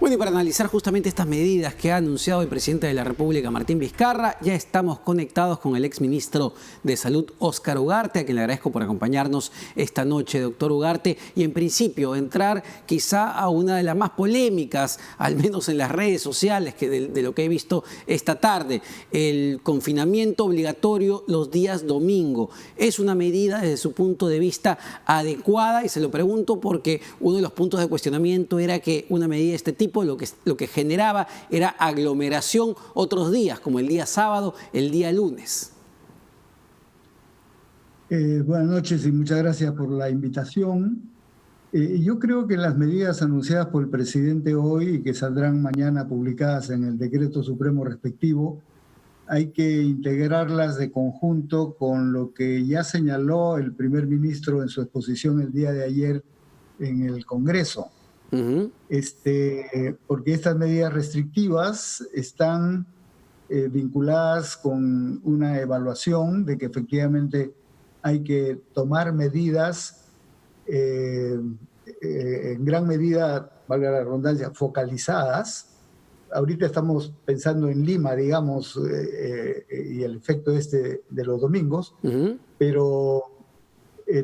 Bueno, y para analizar justamente estas medidas que ha anunciado el presidente de la República, Martín Vizcarra, ya estamos conectados con el exministro de Salud, Óscar Ugarte, a quien le agradezco por acompañarnos esta noche, doctor Ugarte. Y en principio, entrar quizá a una de las más polémicas, al menos en las redes sociales, que de lo que he visto esta tarde, el confinamiento obligatorio los días domingo. ¿Es una medida desde su punto de vista adecuada? Y se lo pregunto porque uno de los puntos de cuestionamiento era que una medida de este tipo lo que generaba era aglomeración otros días, como el día sábado, el día lunes. Buenas noches y muchas gracias por la invitación. Yo creo que las medidas anunciadas por el presidente hoy y que saldrán mañana publicadas en el decreto supremo respectivo, hay que integrarlas de conjunto con lo que ya señaló el primer ministro en su exposición el día de ayer en el Congreso. Porque estas medidas restrictivas están vinculadas con una evaluación de que efectivamente hay que tomar medidas en gran medida, valga la redundancia, focalizadas. Ahorita estamos pensando en Lima, digamos, y el efecto de los domingos, pero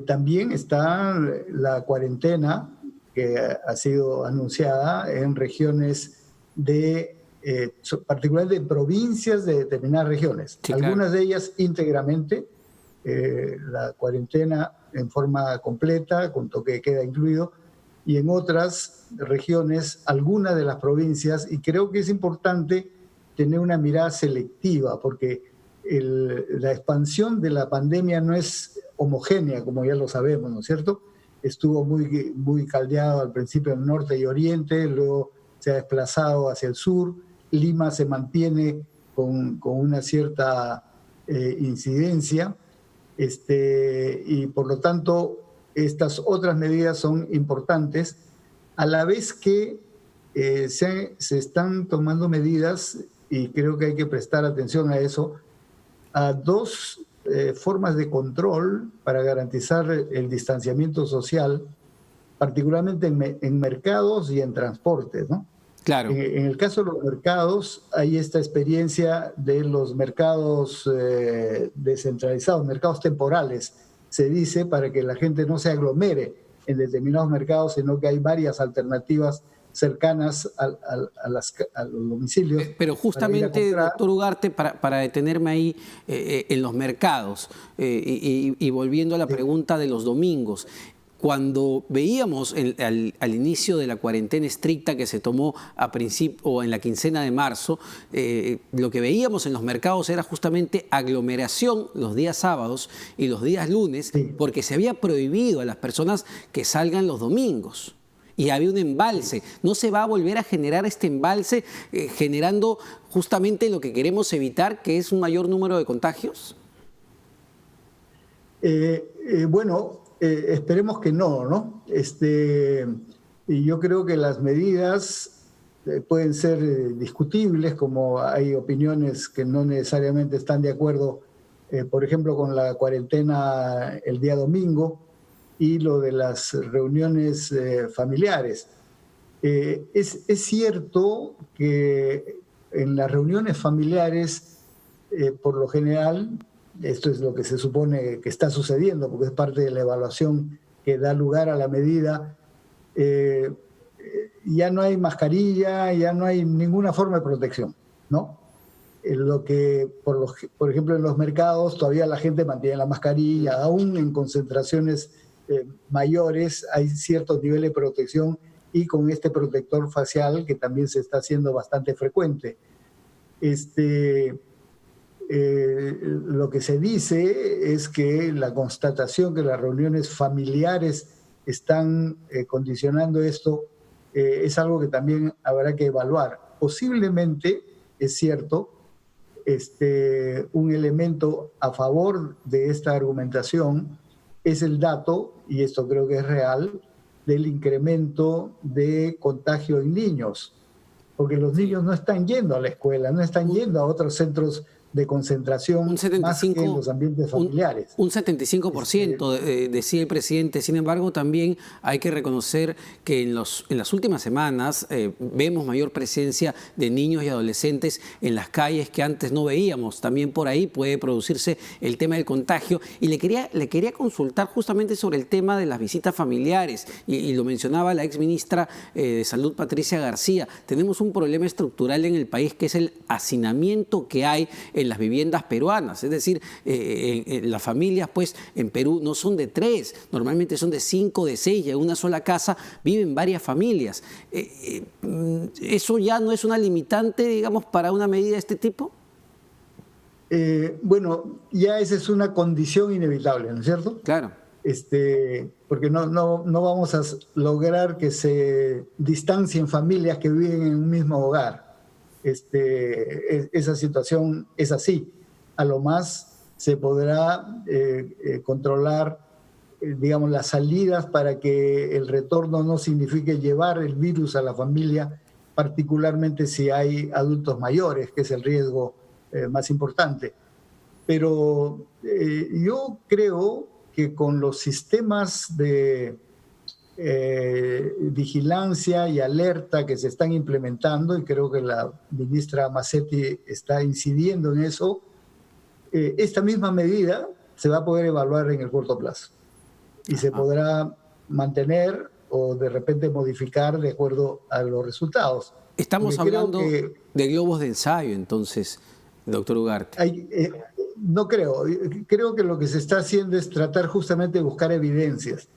también está la cuarentena que ha sido anunciada en regiones particularmente en provincias de determinadas regiones. Sí, algunas claro. De ellas íntegramente, la cuarentena en forma completa, con toque de queda incluido, y en otras regiones, algunas de las provincias, y creo que es importante tener una mirada selectiva, porque la expansión de la pandemia no es homogénea, como ya lo sabemos, ¿no es cierto? Estuvo muy caldeado al principio en el norte y oriente, luego se ha desplazado hacia el sur. Lima se mantiene con una cierta incidencia, y por lo tanto estas otras medidas son importantes, a la vez que se están tomando medidas, y creo que hay que prestar atención a eso, a dos formas de control para garantizar el distanciamiento social, particularmente en mercados y en transportes, ¿no? Claro. En el caso de los mercados, hay esta experiencia de los mercados descentralizados, mercados temporales, se dice, para que la gente no se aglomere en determinados mercados, sino que hay varias alternativas cercanas a los domicilios. Pero justamente, doctor Ugarte, para detenerme ahí en los mercados y volviendo a la pregunta de los domingos, cuando veíamos al inicio de la cuarentena estricta que se tomó a principio o en la quincena de marzo, lo que veíamos en los mercados era justamente aglomeración los días sábados y los días lunes, sí, porque se había prohibido a las personas que salgan los domingos. Y había un embalse. ¿No se va a volver a generar este embalse generando justamente lo que queremos evitar, que es un mayor número de contagios? Bueno, esperemos que no, ¿no? Y yo creo que las medidas pueden ser discutibles, como hay opiniones que no necesariamente están de acuerdo, por ejemplo, con la cuarentena el día domingo, y lo de las reuniones familiares. Es cierto que en las reuniones familiares, por lo general, esto es lo que se supone que está sucediendo, porque es parte de la evaluación que da lugar a la medida, ya no hay mascarilla, ya no hay ninguna forma de protección, ¿no? Por ejemplo, en los mercados todavía la gente mantiene la mascarilla, aún en concentraciones mayores hay ciertos niveles de protección, y con este protector facial que también se está haciendo bastante frecuente. Lo que se dice es que la constatación que las reuniones familiares están condicionando esto es algo que también habrá que evaluar. Posiblemente, es cierto, un elemento a favor de esta argumentación es el dato, y esto creo que es real, del incremento de contagio en niños, porque los niños no están yendo a la escuela, no están yendo a otros centros de concentración Un 75, más que en los ambientes familiares. Un 75% decía el presidente. Sin embargo, también hay que reconocer que en las últimas semanas vemos mayor presencia de niños y adolescentes en las calles que antes no veíamos. También por ahí puede producirse el tema del contagio. Y le quería consultar justamente sobre el tema de las visitas familiares. Y lo mencionaba la exministra de Salud, Patricia García. Tenemos un problema estructural en el país que es el hacinamiento que hay en las viviendas peruanas. Es decir, las familias pues en Perú no son de 3, normalmente son de 5, de 6, y en una sola casa viven varias familias. ¿Eso ya no es una limitante, digamos, para una medida de este tipo? Bueno, ya esa es una condición inevitable, ¿no es cierto? Claro. Porque no vamos a lograr que se distancien familias que viven en un mismo hogar. Esa situación es así. A lo más se podrá controlar, digamos, las salidas para que el retorno no signifique llevar el virus a la familia, particularmente si hay adultos mayores, que es el riesgo más importante. Pero yo creo que con los sistemas de vigilancia y alerta que se están implementando, y creo que la ministra Massetti está incidiendo en eso, esta misma medida se va a poder evaluar en el corto plazo y se podrá mantener o de repente modificar de acuerdo a los resultados. Estamos hablando de globos de ensayo, entonces, doctor Ugarte. No creo. Creo que lo que se está haciendo es tratar justamente de buscar evidencias.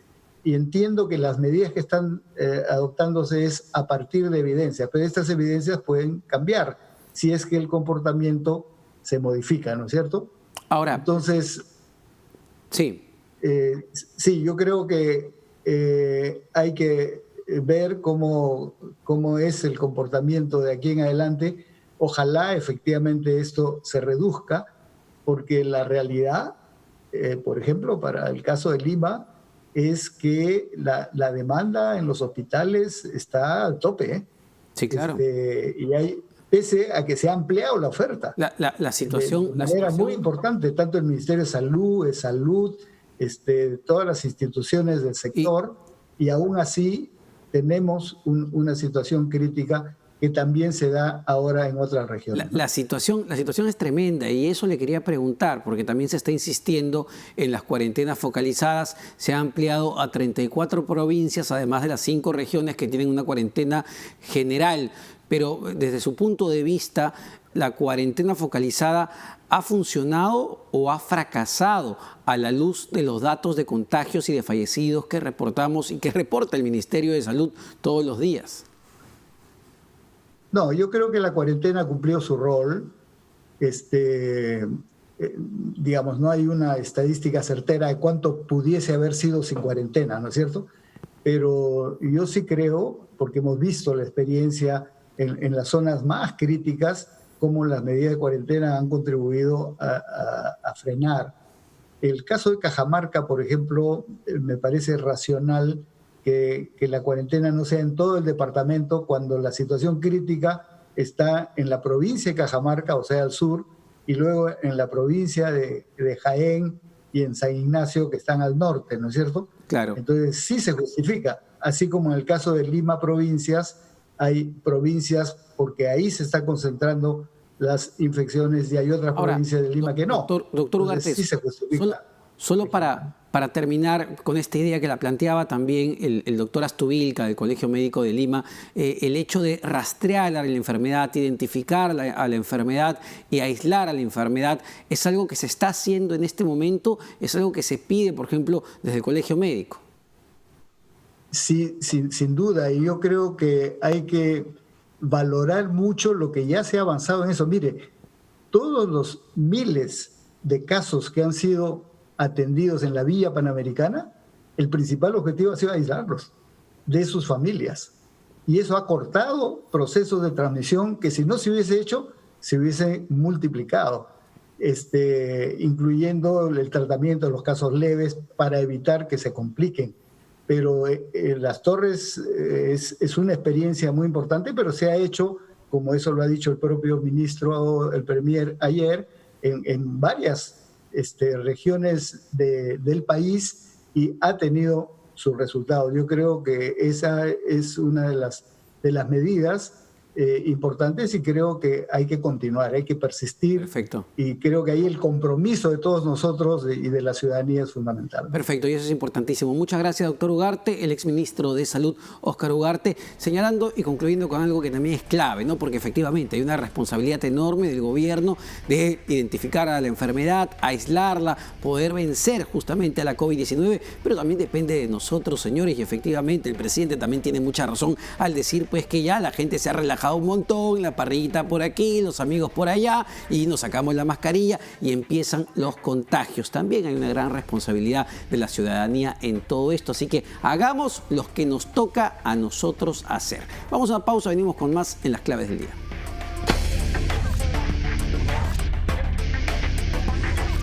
Y entiendo que las medidas que están adoptándose es a partir de evidencias, pero estas evidencias pueden cambiar si es que el comportamiento se modifica, ¿no es cierto? Ahora, entonces, sí, yo creo que hay que ver cómo es el comportamiento de aquí en adelante. Ojalá efectivamente esto se reduzca, porque la realidad, por ejemplo, para el caso de Lima, es que la demanda en los hospitales está al tope. Sí, claro. Y pese a que se ha ampliado la oferta. La situación... De manera muy importante, tanto el Ministerio de Salud, todas las instituciones del sector, y aún así tenemos una situación crítica que también se da ahora en otras regiones. La situación es tremenda, y eso le quería preguntar, porque también se está insistiendo en las cuarentenas focalizadas. Se ha ampliado a 34 provincias, además de las 5 regiones que tienen una cuarentena general. Pero desde su punto de vista, ¿la cuarentena focalizada ha funcionado o ha fracasado a la luz de los datos de contagios y de fallecidos que reportamos y que reporta el Ministerio de Salud todos los días? No, yo creo que la cuarentena cumplió su rol. Digamos, no hay una estadística certera de cuánto pudiese haber sido sin cuarentena, ¿no es cierto? Pero yo sí creo, porque hemos visto la experiencia en las zonas más críticas, cómo las medidas de cuarentena han contribuido a frenar. El caso de Cajamarca, por ejemplo, me parece racional que la cuarentena no sea en todo el departamento cuando la situación crítica está en la provincia de Cajamarca, o sea, al sur, y luego en la provincia de Jaén y en San Ignacio, que están al norte, ¿no es cierto? Claro. Entonces sí se justifica, así como en el caso de Lima provincias, hay provincias porque ahí se está concentrando las infecciones y hay otras provincias de Lima que no. Doctor Ugarte, sí se justifica. Solo para terminar con esta idea que la planteaba también el doctor Astubilca del Colegio Médico de Lima, el hecho de rastrear a la enfermedad, identificar a la enfermedad y aislar a la enfermedad, ¿es algo que se está haciendo en este momento? ¿Es algo que se pide, por ejemplo, desde el Colegio Médico? Sí, sin duda, y yo creo que hay que valorar mucho lo que ya se ha avanzado en eso. Mire, todos los miles de casos que han sido atendidos en la Villa Panamericana, el principal objetivo ha sido aislarlos de sus familias. Y eso ha cortado procesos de transmisión que si no se hubiese hecho, se hubiese multiplicado, incluyendo el tratamiento de los casos leves para evitar que se compliquen. Pero Las Torres es una experiencia muy importante, pero se ha hecho, como eso lo ha dicho el propio ministro, el premier ayer, en varias regiones del país y ha tenido sus resultados. Yo creo que esa es una de las medidas importantes y creo que hay que continuar, hay que persistir. Perfecto. Y creo que ahí el compromiso de todos nosotros y de la ciudadanía es fundamental. Perfecto, y eso es importantísimo. Muchas gracias, doctor Ugarte, el exministro de Salud, Óscar Ugarte, señalando y concluyendo con algo que también es clave, ¿no? Porque efectivamente hay una responsabilidad enorme del gobierno de identificar a la enfermedad, aislarla, poder vencer justamente a la COVID-19, pero también depende de nosotros, señores, y efectivamente el presidente también tiene mucha razón al decir pues que ya la gente se ha relajado un montón, la parrillita por aquí, los amigos por allá, y nos sacamos la mascarilla y empiezan los contagios. También hay una gran responsabilidad de la ciudadanía en todo esto, así que hagamos lo que nos toca a nosotros hacer. Vamos a una pausa, venimos con más en las claves del día.